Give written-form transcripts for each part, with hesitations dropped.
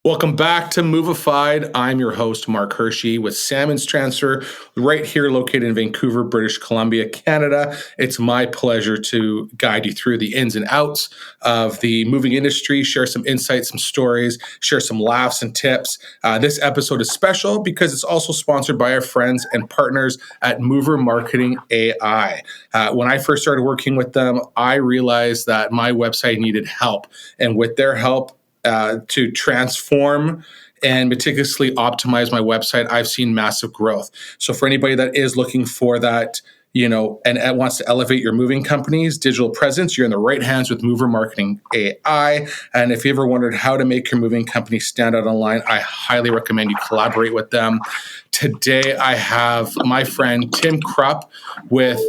Welcome back to Movified. I'm your host, Mark Hirschi, with Salmon's Transfer, right here located in Vancouver, British Columbia, Canada. It's my pleasure to guide you through the ins and outs of the moving industry, share some insights, some stories, share some laughs and tips. This episode is special because it's also sponsored by our friends and partners at Mover Marketing AI. When I first started working with them, I realized that my website needed help. And with their help, to transform and meticulously optimize my website, I've seen massive growth. So for anybody that is looking for that, and wants to elevate your moving company's digital presence, you're in the right hands with Mover Marketing AI. And if you ever wondered how to make your moving company stand out online, I highly recommend you collaborate with them. Today, I have my friend Tim Krupp with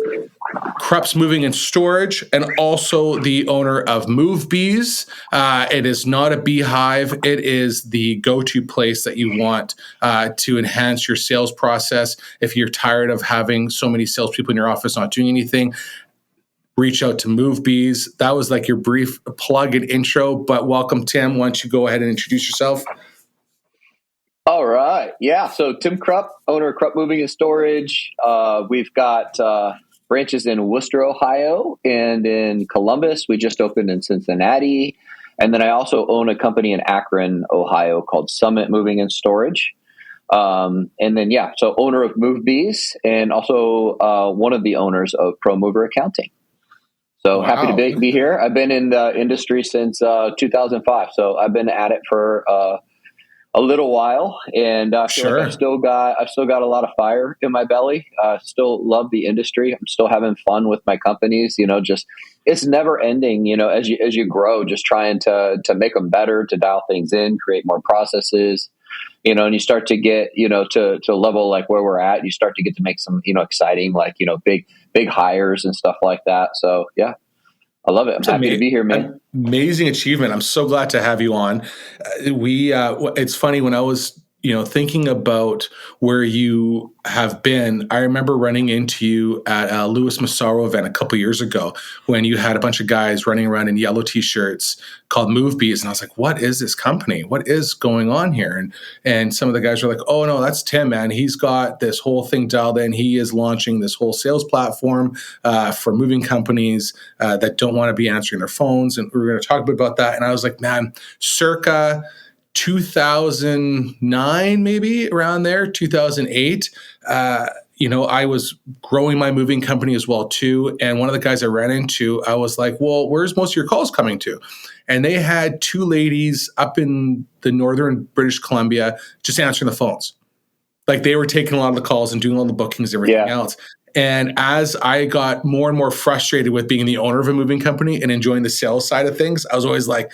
Krupp's Moving and Storage, and also the owner of Movebees. It is not a beehive. It is the go-to place that you want to enhance your sales process. If you're tired of having so many salespeople in your office not doing anything, reach out to Movebees. That was like your brief plug and intro, but welcome, Tim. Why don't you go ahead and introduce yourself? All right. Yeah. So Tim Krupp, owner of Krupp Moving and Storage. We've got branches in Worcester, Ohio, and in Columbus. We just opened in Cincinnati. And then I also own a company in Akron, Ohio called Summit Moving and Storage. So owner of Movebees and also one of the owners of ProMover Accounting. So Happy to be here. I've been in the industry since 2005. So I've been at it for a little while, and I feel like I've still got a lot of fire in my belly. Still love the industry. I'm still having fun with my companies. Just it's never ending. As you grow, just trying to make them better, to dial things in, create more processes. And you start to get to a level like where we're at. You start to get to make some exciting big hires and stuff like that. So yeah. I love it. I'm happy to be here, man. Amazing achievement. I'm so glad to have you on. It's funny, when I was, thinking about where you have been, I remember running into you at a Louis Massaro event a couple years ago when you had a bunch of guys running around in yellow t-shirts called Movebees. And I was like, what is this company? What is going on here? And some of the guys were like, oh no, that's Tim, man. He's got this whole thing dialed in. He is launching this whole sales platform for moving companies that don't want to be answering their phones. And we were going to talk a bit about that. And I was like, man, circa 2009, maybe around there, 2008, I was growing my moving company as well too. And one of the guys I ran into, I was like, well, where's most of your calls coming to? And they had two ladies up in the northern British Columbia just answering the phones. Like they were taking a lot of the calls and doing all the bookings and everything else. And as I got more and more frustrated with being the owner of a moving company and enjoying the sales side of things, I was always like,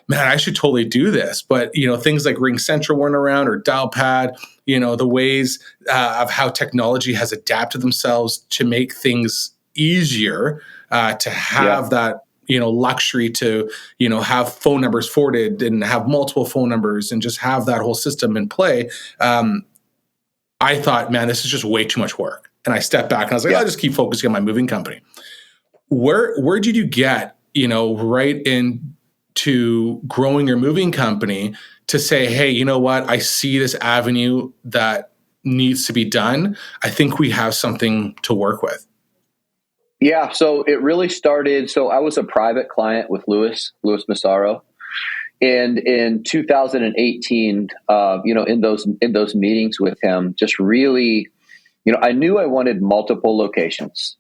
man, I should totally do this. But, things like Ring Central weren't around, or Dialpad, the ways of how technology has adapted themselves to make things easier, to have that, luxury to, have phone numbers forwarded and have multiple phone numbers and just have that whole system in play. I thought, man, this is just way too much work. And I stepped back and I was like, I'll just keep focusing on my moving company. Where did you get, right into growing your moving company to say, hey, you know what? I see this avenue that needs to be done. I think we have something to work with. Yeah. So it really started. So I was a private client with Louis Massaro. And in 2018, in those meetings with him, just really, I knew I wanted multiple locations.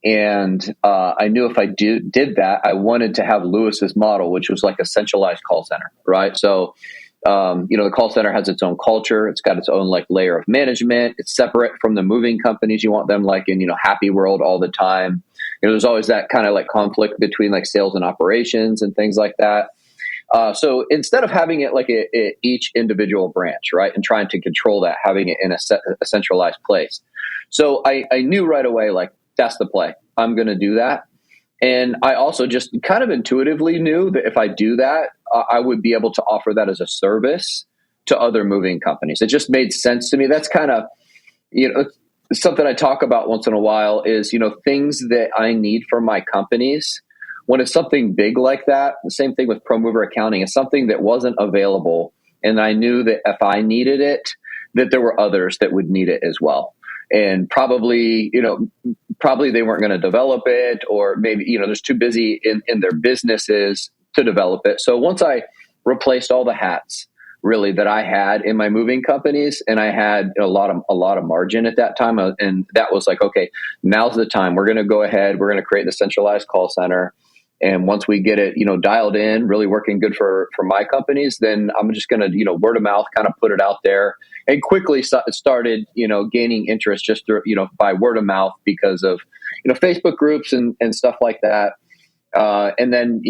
And I knew if I did that, I wanted to have Lewis's model, which was like a centralized call center, right? So, the call center has its own culture. It's got its own layer of management. It's separate from the moving companies. You want them in, happy world all the time. There's always that kind of conflict between sales and operations and things like that. So instead of having it each individual branch, right, and trying to control that, having it in a centralized place. So I knew right away, that's the play. I'm going to do that. And I also just kind of intuitively knew that if I do that, I would be able to offer that as a service to other moving companies. It just made sense to me. That's kind of, something I talk about once in a while is, things that I need for my companies. When it's something big like that, the same thing with ProMover Accounting, is something that wasn't available And I knew that if I needed it, that there were others that would need it as well. And probably they weren't going to develop it, or maybe, they're too busy in their businesses to develop it. So once I replaced all the hats really that I had in my moving companies, and I had a lot of margin at that time. And that was like, okay, now's the time. We're going to go ahead. We're going to create the centralized call center. And once we get it, dialed in, really working good for my companies, then I'm just going to, word of mouth, kind of put it out there, and quickly started, gaining interest just through, by word of mouth because of, Facebook groups and stuff like that. And then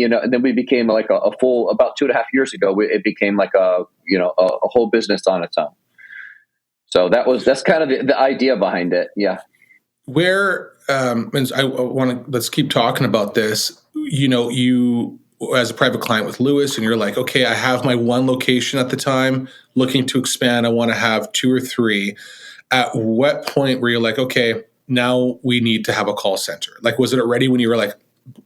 we became like a full, about 2.5 years ago, it became like a whole business on its own. So that's kind of the idea behind it. Yeah. Where, and let's keep talking about this. You as a private client with Lewis, and you're like, okay, I have my one location at the time, looking to expand. I want to have 2 or 3. At what point were you like, okay, now we need to have a call center? Like, was it already when you were like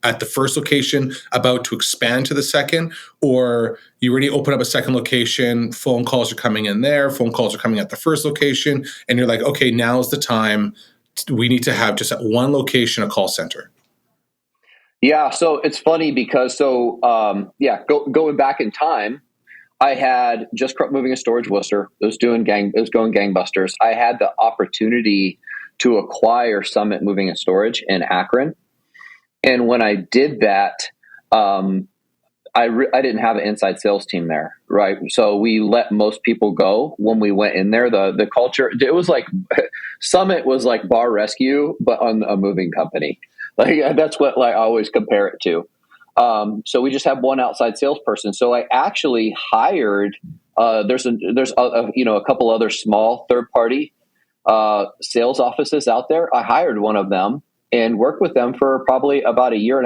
at the first location about to expand to the second, or you already open up a second location, phone calls are coming in there, phone calls are coming at the first location, and you're like, okay, now's the time. We need to have just at one location a call center? Yeah, so it's funny because going back in time, I had just Krupp Moving and Storage Worcester. It was going gangbusters. I had the opportunity to acquire Summit Moving and Storage in Akron, and when I did that, I didn't have an inside sales team there, right? So we let most people go when we went in there. The culture, it was like Summit was like Bar Rescue, but on a moving company. Like that's what I always compare it to. So we just have one outside salesperson. So I actually hired. There's a couple other small third party sales offices out there. I hired one of them and worked with them for probably about 1.5 years.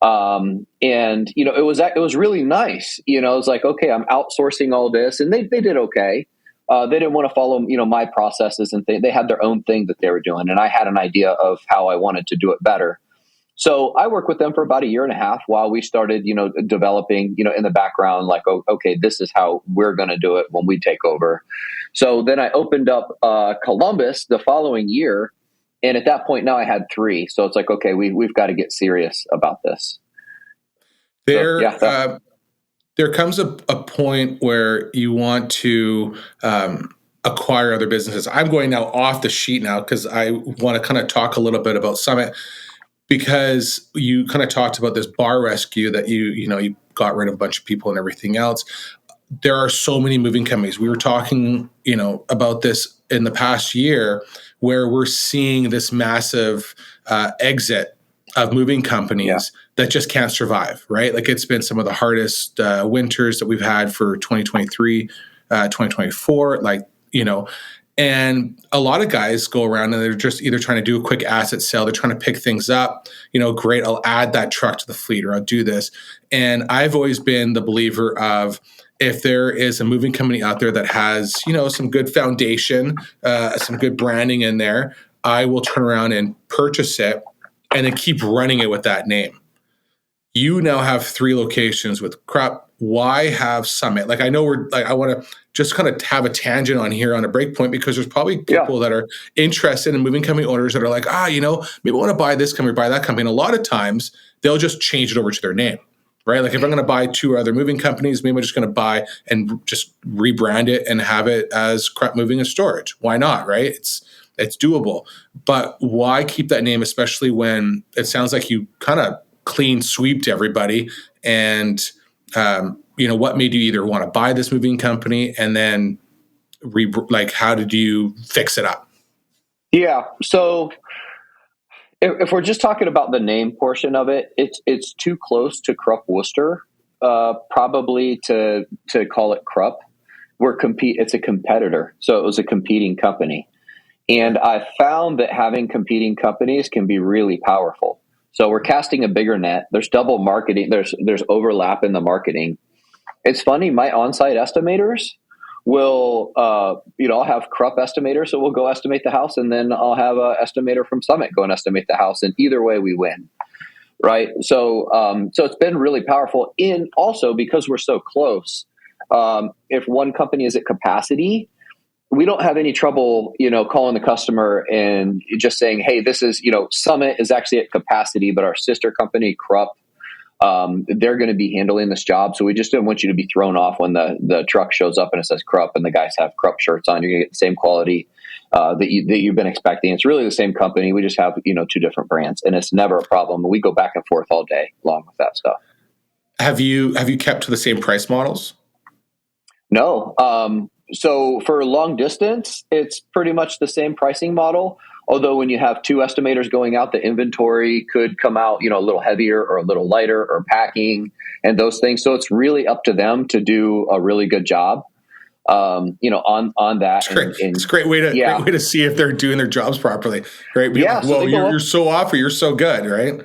And it was really nice. It was like, okay, I'm outsourcing all this, and they did okay. They didn't want to follow, my processes and they had their own thing that they were doing. And I had an idea of how I wanted to do it better. So I worked with them for about 1.5 years while we started, developing, in the background, like, oh, okay, this is how we're going to do it when we take over. So then I opened up, Columbus the following year. And at that point now I had 3. So it's like, okay, we've got to get serious about this. There comes a point where you want to acquire other businesses. I'm going now off the sheet now because I want to kind of talk a little bit about Summit, because you kind of talked about this bar rescue that you got rid of a bunch of people and everything else. There are so many moving companies. We were talking, about this in the past year, where we're seeing this massive exit of moving companies that just can't survive, right? Like it's been some of the hardest winters that we've had for 2023, 2024, and a lot of guys go around and they're just either trying to do a quick asset sale, they're trying to pick things up, great, I'll add that truck to the fleet, or I'll do this. And I've always been the believer of, if there is a moving company out there that has, some good foundation, some good branding in there, I will turn around and purchase it and then keep running it with that name. You now have 3 locations with Krupp. Why have Summit? Like, I know I want to just kind of have a tangent on here on a break point, because there's probably people that are interested in moving company owners that are like, maybe I want to buy this company, buy that company. And a lot of times they'll just change it over to their name, right? Like if I'm going to buy 2 other moving companies, maybe I'm just going to buy and just rebrand it and have it as Krupp Moving and Storage. Why not, right? It's doable. But why keep that name, especially when it sounds like you kind of clean sweeped everybody? And what made you either want to buy this moving company, and then how did you fix it up? Yeah. So if we're just talking about the name portion of it, it's too close to Krupp Worcester, probably to call it Krupp. It's a competitor. So it was a competing company. And I found that having competing companies can be really powerful. So we're casting a bigger net. There's double marketing. There's overlap in the marketing. It's funny. My on-site estimators will, I'll have Krupp estimators, so we'll go estimate the house, and then I'll have an estimator from Summit go and estimate the house, and either way we win, right? So, so it's been really powerful. In also because we're so close, If one company is at capacity, we don't have any trouble, calling the customer and just saying, hey, this is, Summit is actually at capacity, but our sister company, Krupp, they're going to be handling this job. So we just don't want you to be thrown off when the truck shows up and it says Krupp and the guys have Krupp shirts on. You're going to get the same quality that you've been expecting. It's really the same company. We just have, two different brands, and it's never a problem. We go back and forth all day long with that stuff. Have you kept to the same price models? No. So for long distance, it's pretty much the same pricing model. Although when you have two estimators going out, the inventory could come out, a little heavier or a little lighter, or packing and those things. So it's really up to them to do a really good job, on that. It's a great way to see if they're doing their jobs properly, right? Yeah. Like, well, you're so off, or you're so good, right?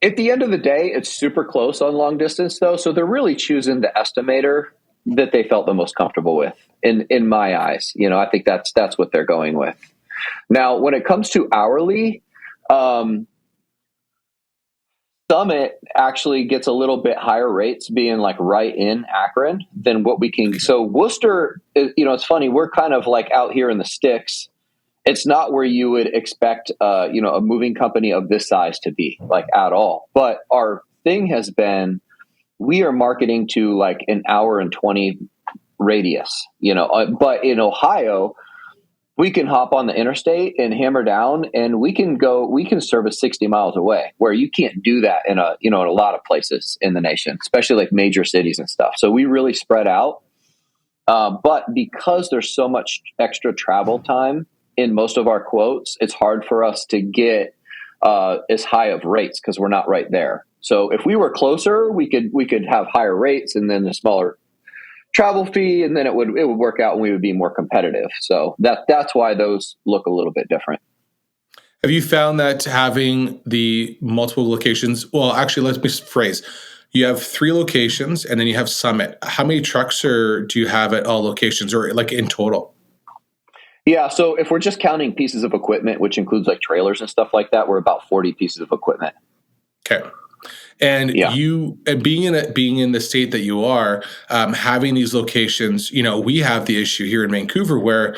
At the end of the day, it's super close on long distance, though. So they're really choosing the estimator that they felt the most comfortable with. In my eyes, I think that's what they're going with. Now, when it comes to hourly, Summit actually gets a little bit higher rates being like right in Akron than what we can. So Worcester, it's funny. We're kind of like out here in the sticks. It's not where you would expect, a moving company of this size to be, like, at all. But our thing has been, we are marketing to like an hour and 20 radius, but in Ohio, we can hop on the interstate and hammer down, and we can service 60 miles away, where you can't do that in a lot of places in the nation, especially like major cities and stuff. So we really spread out. But because there's so much extra travel time in most of our quotes, it's hard for us to get as high of rates because we're not right there. So if we were closer, we could have higher rates and then a smaller travel fee, and then it would work out and we would be more competitive. So that's why those look a little bit different. Have you found that having the multiple locations, well, actually, let me phrase, you have 3 locations and then you have Summit. How many trucks do you have at all locations, or like in total? Yeah. So if we're just counting pieces of equipment, which includes like trailers and stuff like that, we're about 40 pieces of equipment. Okay. And you, being in the state that you are, having these locations, we have the issue here in Vancouver where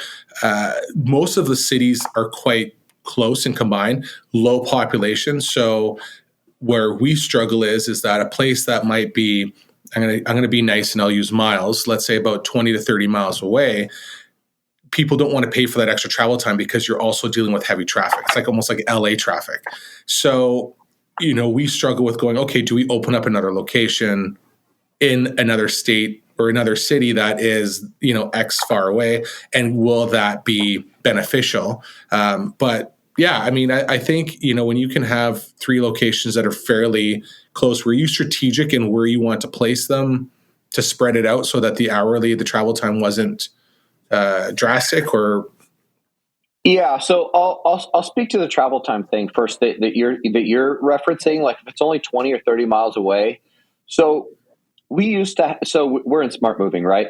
most of the cities are quite close and combined, low population. So where we struggle is that a place that might be, I'm going to be nice and I'll use miles, let's say about 20 to 30 miles away, people don't want to pay for that extra travel time because you're also dealing with heavy traffic. It's like almost like LA traffic. So we struggle with going, okay, do we open up another location in another state or another city that is, X far away? And will that be beneficial? But yeah, I mean, I think, when you can have 3 locations that are fairly close, were you strategic in where you want to place them to spread it out so that the travel time wasn't drastic? Or yeah, so I'll speak to the travel time thing first that you're referencing. Like if it's only 20 or 30 miles away, so we're in Smart Moving, right?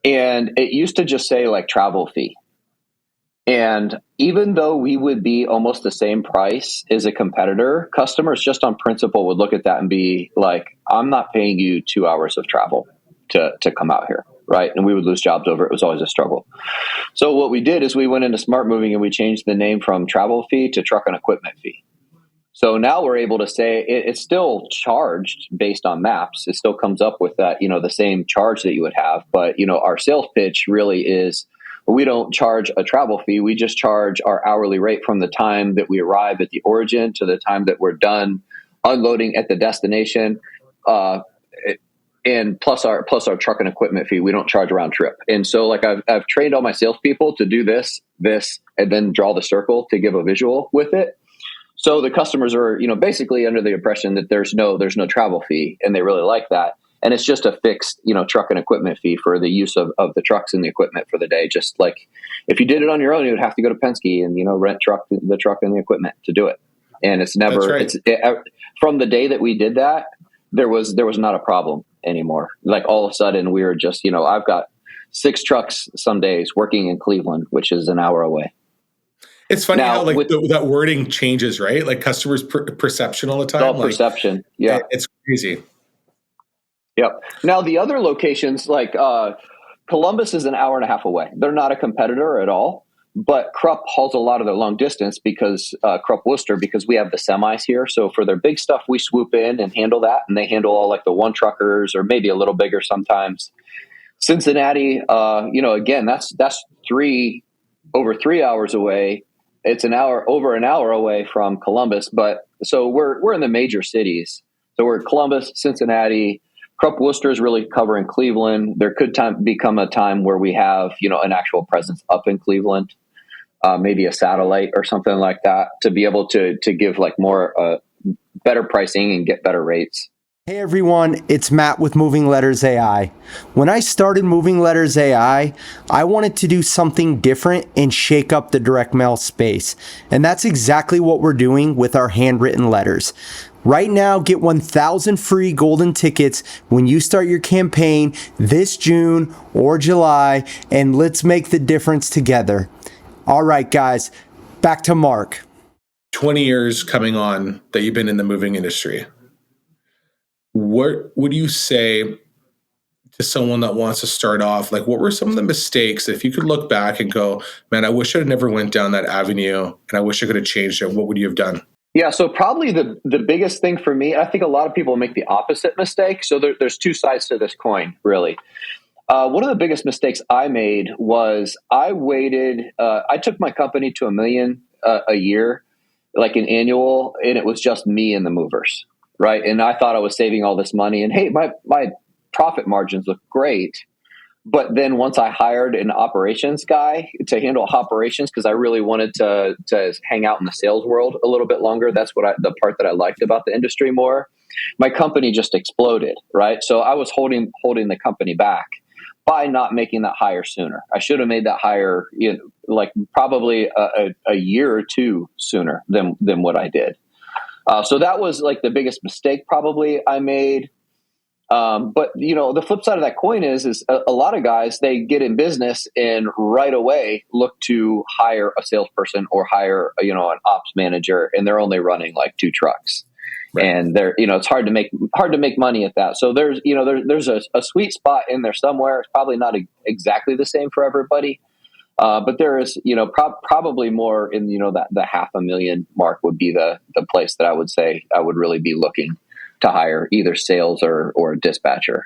And it used to just say like travel fee, and even though we would be almost the same price as a competitor, customers just on principle would look at that and be like, "I'm not paying you 2 hours of travel to come out here." Right. And we would lose jobs over it. It was always a struggle. So what we did is we went into Smart Moving and we changed the name from travel fee to truck and equipment fee. So now we're able to say it's still charged based on maps. It still comes up with that, the same charge that you would have. But, our sales pitch really is, we don't charge a travel fee. We just charge our hourly rate from the time that we arrive at the origin to the time that we're done unloading at the destination. And plus our truck and equipment fee, we don't charge a round trip. And so like I've trained all my salespeople to do this, and then draw the circle to give a visual with it. So the customers are, basically under the impression that there's no travel fee, and they really like that. And it's just a fixed, truck and equipment fee for the use of the trucks and the equipment for the day. Just like if you did it on your own, you would have to go to Penske and, rent the truck and the equipment to do it. And it's never, from the day that we did that, there was not a problem anymore. Like all of a sudden we were just, I've got 6 trucks some days working in Cleveland, which is an hour away. It's funny how that wording changes, right? Like customers' perception all the time. All perception. Yeah. It's crazy. Yep. Now the other locations, like Columbus, is an hour and a half away. They're not a competitor at all, but Krupp hauls a lot of their long distance because Krupp Worcester, because we have the semis here. So for their big stuff, we swoop in and handle that, and they handle all like the one truckers or maybe a little bigger sometimes. Cincinnati, again, that's over 3 hours away. It's over an hour away from Columbus, but so we're in the major cities. So we're Columbus, Cincinnati. Krupp Worcester is really covering Cleveland. There could become a time where we have, an actual presence up in Cleveland, maybe a satellite or something like that, to be able to give like more better pricing and get better rates. Hey everyone, it's Matt with Moving Letters AI. When I started Moving Letters AI, I wanted to do something different and shake up the direct mail space. And that's exactly what we're doing with our handwritten letters. Right now, get 1,000 free golden tickets when you start your campaign this June or July, and let's make the difference together. All right, guys, back to Mark. 20 years coming on that you've been in the moving industry. What would you say to someone that wants to start off? Like, what were some of the mistakes? If you could look back and go, man, I wish I had never went down that avenue and I wish I could have changed it. What would you have done? Yeah, so probably the biggest thing for me, I think a lot of people make the opposite mistake. So there's two sides to this coin, really. One of the biggest mistakes I made was I took my company to $1 million a year, like an annual, and it was just me and the movers. Right. And I thought I was saving all this money, and hey, my profit margins look great. But then once I hired an operations guy to handle operations, because I really wanted to hang out in the sales world a little bit longer. That's the part that I liked about the industry more. My company just exploded. Right. So I was holding the company back by not making that hire sooner. I should have made that hire, like probably a year or two sooner than what I did. So that was like the biggest mistake probably I made. But the flip side of that coin is a lot of guys, they get in business and right away look to hire a salesperson or hire, an ops manager, and they're only running like 2 trucks. Right. And it's hard to make money at that. So there's a sweet spot in there somewhere. It's probably not exactly the same for everybody. But there is, probably more in, that the $500,000 mark would be the place that I would say I would really be looking to hire either sales or a dispatcher.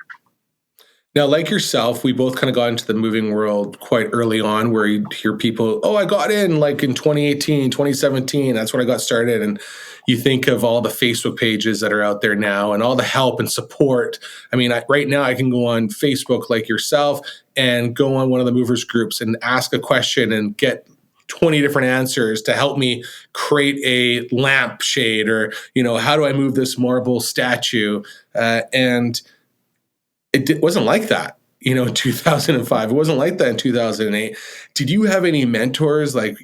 Now, like yourself, we both kind of got into the moving world quite early on, where you hear people, I got in like in 2018, 2017. That's when I got started. And you think of all the Facebook pages that are out there now and all the help and support. I mean, right now I can go on Facebook like yourself and go on one of the movers groups and ask a question and get 20 different answers to help me create a lampshade, or, how do I move this marble statue? And it wasn't like that, in 2005. It wasn't like that in 2008. Did you have any mentors that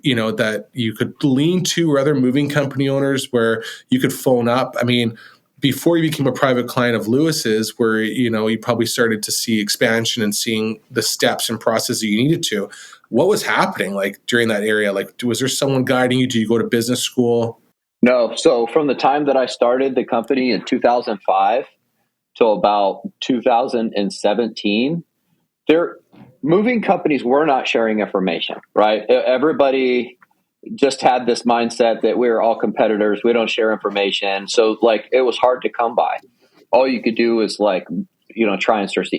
you could lean to, or other moving company owners where you could phone up? I mean, before you became a private client of Lewis's, where, you probably started to see expansion and seeing the steps and processes you needed to, what was happening like during that area? Like, was there someone guiding you? Did you go to business school? No. So from the time that I started the company in 2005 till about 2017, moving companies were not sharing information, right? Everybody just had this mindset that we were all competitors. We don't share information. So it was hard to come by. All you could do is try and search the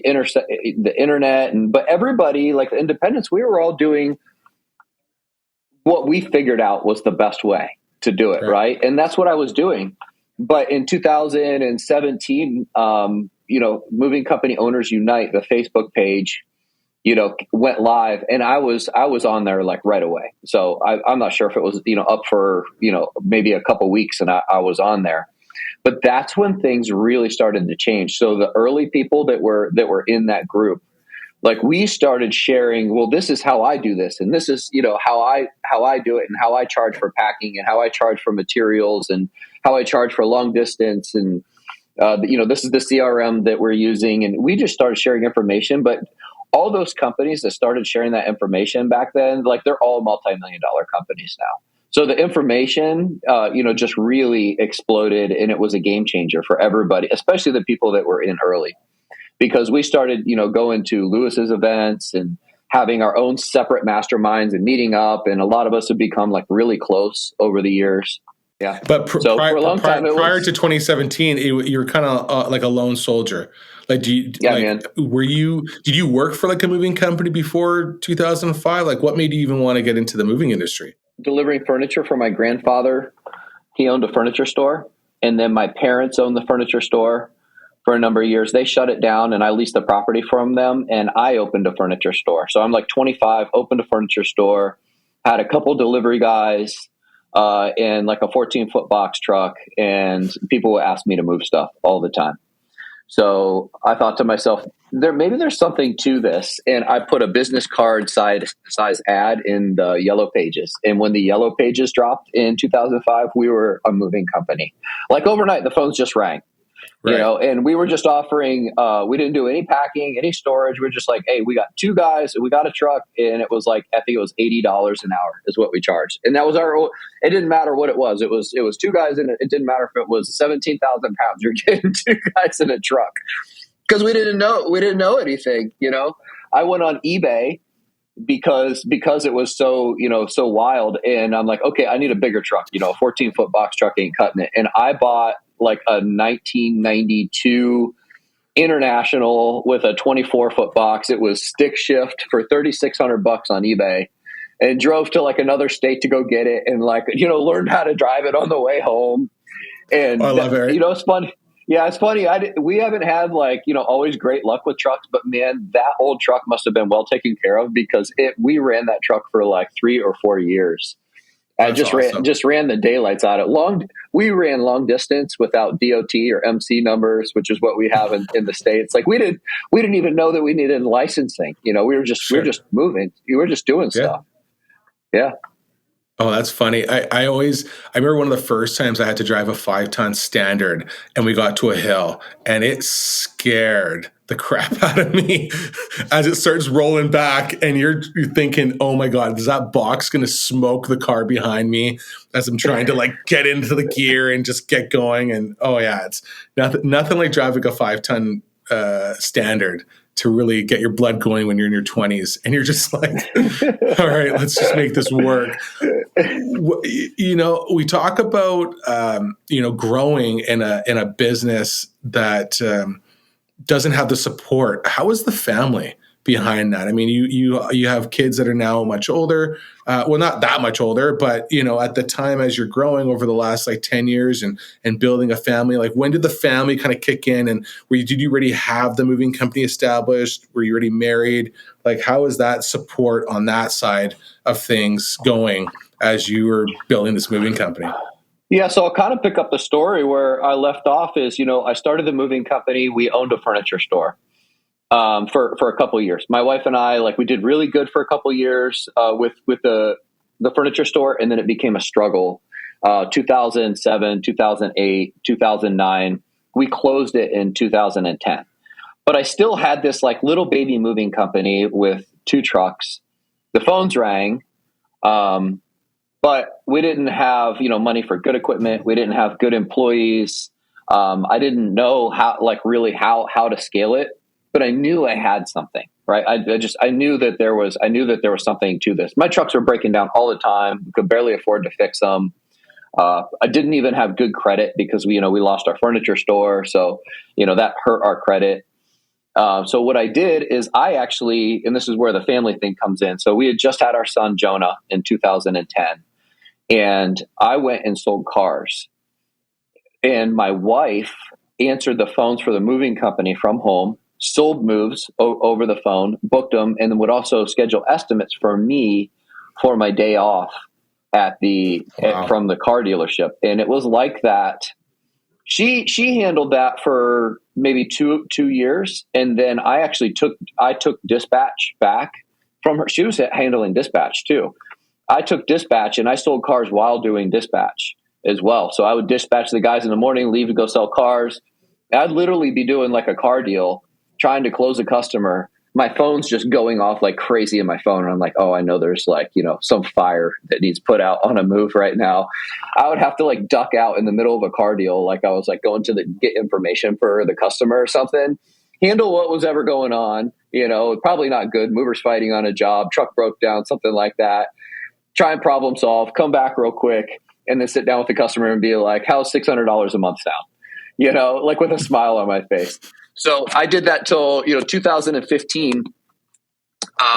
internet. But everybody, like the independents, we were all doing what we figured out was the best way to do it. Right. And that's what I was doing. But in 2017, Moving Company Owners Unite, the Facebook page, went live, and I was on there like right away. So I'm not sure if it was, up for, maybe a couple weeks, and I was on there. But that's when things really started to change. So the early people that were in that group, like we started sharing, well, this is how I do this, and this is, how I do it, and how I charge for packing, and how I charge for materials, and how I charge for long distance, and this is the CRM that we're using, and we just started sharing information. But all those companies that started sharing that information back then, like they're all multi-million-dollar companies now. So the information, just really exploded, and it was a game changer for everybody, especially the people that were in early. because we started, going to Lewis's events and having our own separate masterminds and meeting up. And a lot of us have become like really close over the years. Yeah. But So for a long time, prior to 2017, you were kind of like a lone soldier. Like, man. did you work for like a moving company before 2005? Like, what made you even want to get into the moving industry? Delivering furniture for my grandfather. He owned a furniture store, and then my parents owned the furniture store for a number of years. They shut it down, and I leased the property from them, and I opened a furniture store. So I'm like 25, opened a furniture store, had a couple delivery guys, and like a 14-foot box truck, and people would ask me to move stuff all the time. So I thought to myself, maybe there's something to this. And I put a business card size ad in the Yellow Pages. And when the Yellow Pages dropped in 2005, we were a moving company. Like overnight, the phones just rang. Right. And we were just offering, we didn't do any packing, any storage. We were just like, hey, we got 2 guys, we got a truck. And it was like, I think it was $80 an hour is what we charged. And that was it didn't matter what it was. It was 2 guys in it. It didn't matter if it was 17,000 pounds. You're getting 2 guys in a truck because we didn't know anything. I went on eBay because it was so wild. And I'm like, okay, I need a bigger truck, a 14-foot box truck ain't cutting it. And I bought like a 1992 International with a 24-foot box. It was stick shift for $3,600 on eBay, and drove to like another state to go get it, and like learned how to drive it on the way home. And I love it. It's funny. Yeah, it's funny. We haven't had like always great luck with trucks, but man, that old truck must have been well taken care of because we ran that truck for like 3 or 4 years. I just ran the daylights out of it. We ran long distance without DOT or MC numbers, which is what we have in the States. Like we didn't even know that we needed licensing. We were just moving. We were just doing stuff. Yeah. Oh, that's funny. I remember one of the first times I had to drive a 5-ton standard, and we got to a hill, and it scared the crap out of me as it starts rolling back, and you're thinking, oh my God, is that box going to smoke the car behind me as I'm trying to like get into the gear and just get going? And oh yeah, it's nothing like driving a 5-ton standard to really get your blood going when you're in your 20s, and you're just like, all right, let's just make this work. We talk about growing in a business that doesn't have the support. How is the family behind that? I mean, you have kids that are now much older. Well, not that much older, but at the time as you're growing over the last like 10 years and building a family, like when did the family kind of kick in, and did you already have the moving company established? Were you already married? Like, how is that support on that side of things going as you were building this moving company? Yeah, so I'll kind of pick up the story where I left off is, I started the moving company. We owned a furniture store for a couple of years. My wife and I, we did really good for a couple of years with the furniture store, and then it became a struggle. 2007, 2008, 2009. We closed it in 2010. But I still had this little baby moving company with 2 trucks. The phones rang. But we didn't have, money for good equipment. We didn't have good employees. I didn't know how to scale it, but I knew I had something, right? I knew that there was something to this. My trucks were breaking down all the time. We could barely afford to fix them. I didn't even have good credit because we lost our furniture store. So, that hurt our credit. So what I did is and this is where the family thing comes in. So we had just had our son, Jonah, in 2010. And I went and sold cars. And my wife answered the phones for the moving company from home, sold moves over the phone, booked them, and then would also schedule estimates for me for my day off from the car dealership. And it was like that. She handled that for maybe two years. And then I actually took dispatch back from her. She was handling dispatch too. I took dispatch and I sold cars while doing dispatch as well. So I would dispatch the guys in the morning, leave to go sell cars. I'd literally be doing a car deal, trying to close a customer. My phone's just going off like crazy in my phone. And I'm like, oh, I know there's some fire that needs put out on a move right now. I would have to duck out in the middle of a car deal. I was going to get information for the customer or something. handle what was ever going on. Probably not good. Movers fighting on a job, truck broke down, something like that. Try and problem solve, come back real quick, and then sit down with the customer and be like, how's $600 a month sound? Like with a smile on my face. So I did that till, 2015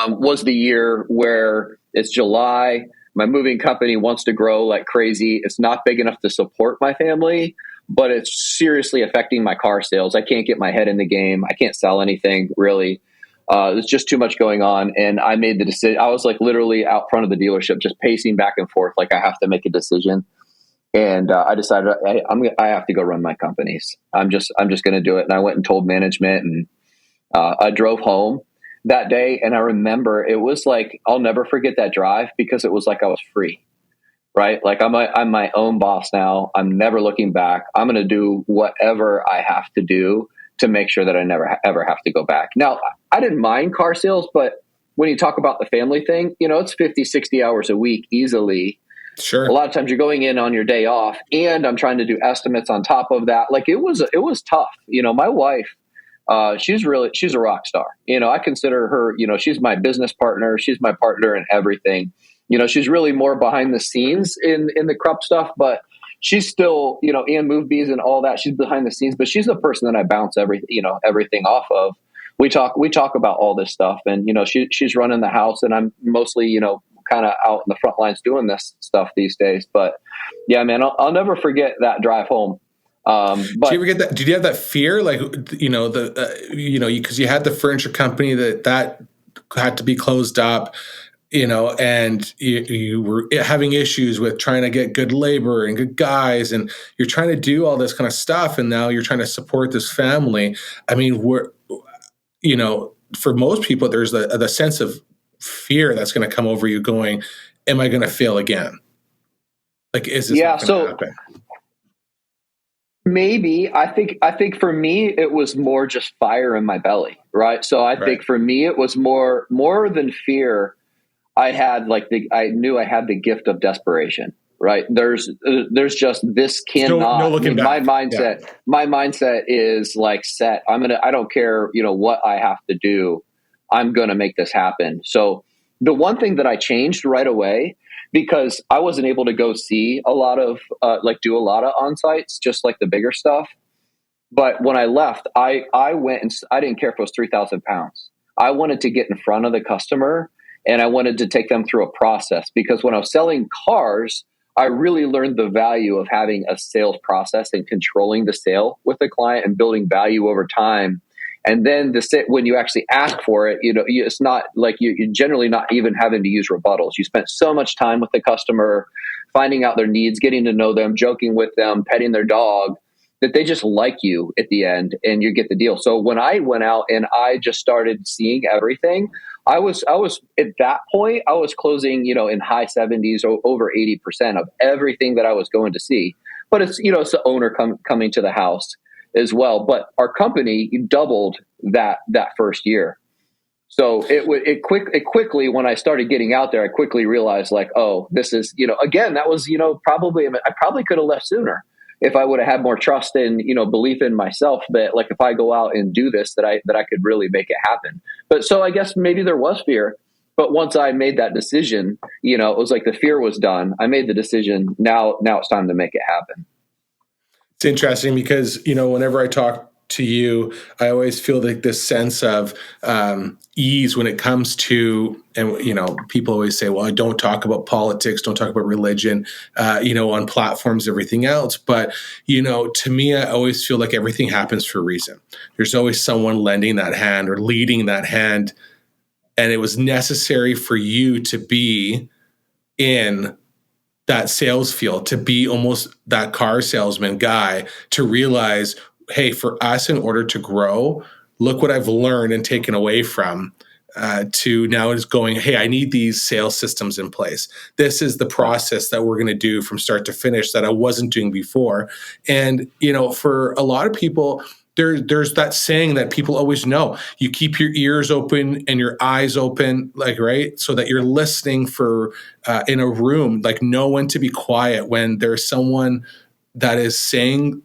was the year where it's July. My moving company wants to grow like crazy. It's not big enough to support my family, but it's seriously affecting my car sales. I can't get my head in the game. I can't sell anything really. There's just too much going on. And I made the decision. I was like literally out front of the dealership, just pacing back and forth. Like I have to make a decision. And I decided I have to go run my companies. I'm just going to do it. And I went and told management, and I drove home that day. And I remember it was like, I'll never forget that drive, because it was like I was free, right? Like I'm my own boss now. I'm never looking back. I'm going to do whatever I have to do to make sure that I never ever have to go back. Now, I didn't mind car sales, but when you talk about the family thing, it's 50, 60 hours a week easily. Sure. A lot of times you're going in on your day off, and I'm trying to do estimates on top of that. Like it was tough. My wife, she's a rock star. I consider her, she's my business partner. She's my partner in everything. She's really more behind the scenes in the Krupp stuff, but she's still, and Movebees and all that. She's behind the scenes, but she's the person that I bounce everything off of. We talk about all this stuff, and, she's running the house, and I'm mostly, kind of out in the front lines doing this stuff these days. But yeah, man, I'll never forget that drive home. But did you ever get that? Did you have that fear? Like, because you had the furniture company that had to be closed up, and you were having issues with trying to get good labor and good guys, and you're trying to do all this kind of stuff. And now you're trying to support this family. I mean, for most people, there's the sense of fear that's going to come over you going, am I going to fail again? Like, is this going to happen? Maybe. I think for me, it was more just fire in my belly. Right. So I think for me, it was more than fear. I knew I had the gift of desperation. Right. There's just, this cannot, no looking back. My mindset is like set. I don't care, what I have to do. I'm going to make this happen. So the one thing that I changed right away, because I wasn't able to go see a lot of, do a lot of on-sites, just like the bigger stuff. But when I left, I went, and I didn't care if it was 3,000 pounds. I wanted to get in front of the customer, and I wanted to take them through a process, because when I was selling cars, I really learned the value of having a sales process and controlling the sale with the client and building value over time. And then when you actually ask for it, it's not like you're generally not even having to use rebuttals. You spent so much time with the customer, finding out their needs, getting to know them, joking with them, petting their dog, that they just like you at the end, and you get the deal. So when I went out and I just started seeing everything, I was at that point, I was closing, in high 70s or over 80% of everything that I was going to see. But it's, it's the owner coming to the house as well. But our company doubled that first year. So it quickly, when I started getting out there, I quickly realized like, oh, this is, again, that was, probably, I probably could have left sooner if I would have had more trust and, belief in myself that like, if I go out and do this, that I could really make it happen. But so I guess maybe there was fear, but once I made that decision, it was like the fear was done. I made the decision. Now it's time to make it happen. It's interesting because, whenever I talk to you, I always feel like this sense of ease when it comes to, and, people always say, well, I don't talk about politics, don't talk about religion, on platforms, everything else. But, to me, I always feel like everything happens for a reason. There's always someone lending that hand or leading that hand. And it was necessary for you to be in that sales field, to be almost that car salesman guy, to realize, hey, for us, in order to grow, look what I've learned and taken away from, to now is going, hey, I need these sales systems in place. This is the process that we're going to do from start to finish that I wasn't doing before. And, for a lot of people, there's that saying that people always know, you keep your ears open and your eyes open, like, right? So that you're listening for, in a room, like know when to be quiet when there's someone that is saying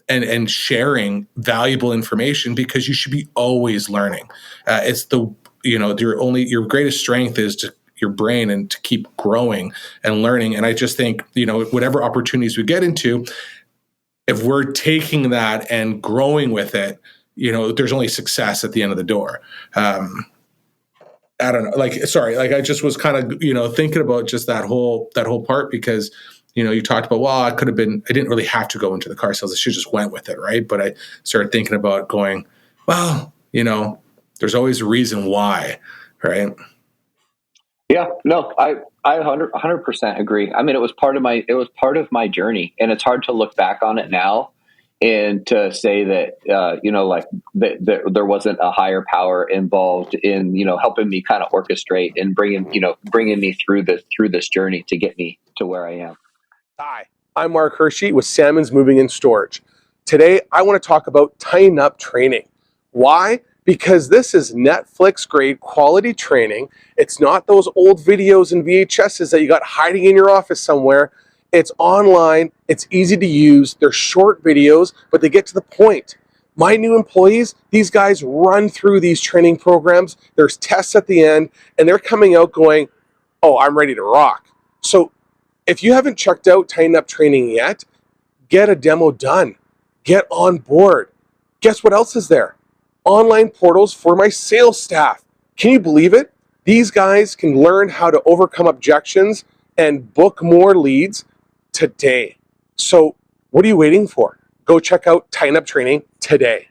and sharing valuable information, because you should be always learning. It's the, your greatest strength is to your brain, and to keep growing and learning. And I just think, whatever opportunities we get into, if we're taking that and growing with it, there's only success at the end of the door. I don't know, I just was kind of, thinking about just that whole part, because, you talked about, well, I didn't really have to go into the car sales. I should just went with it. Right. But I started thinking about going, well, there's always a reason why. Right. Yeah, no, I 100% agree. I mean, it was part of my journey, and it's hard to look back on it now and to say that, that there wasn't a higher power involved in, helping me kind of orchestrate and bringing me through this journey to get me to where I am. Hi, I'm Mark Hirschi with Salmon's Moving and Storage. Today, I want to talk about Tighten Up training. Why? Because this is Netflix grade quality training. It's not those old videos and VHSs that you got hiding in your office somewhere. It's online, it's easy to use, they're short videos, but they get to the point. My new employees, these guys run through these training programs, there's tests at the end, and they're coming out going, oh, I'm ready to rock. So if you haven't checked out Tighten Up training yet, get a demo done. Get on board. Guess what else is there? Online portals for my sales staff. Can you believe it? These guys can learn how to overcome objections and book more leads today. So what are you waiting for? Go check out Tighten Up training today.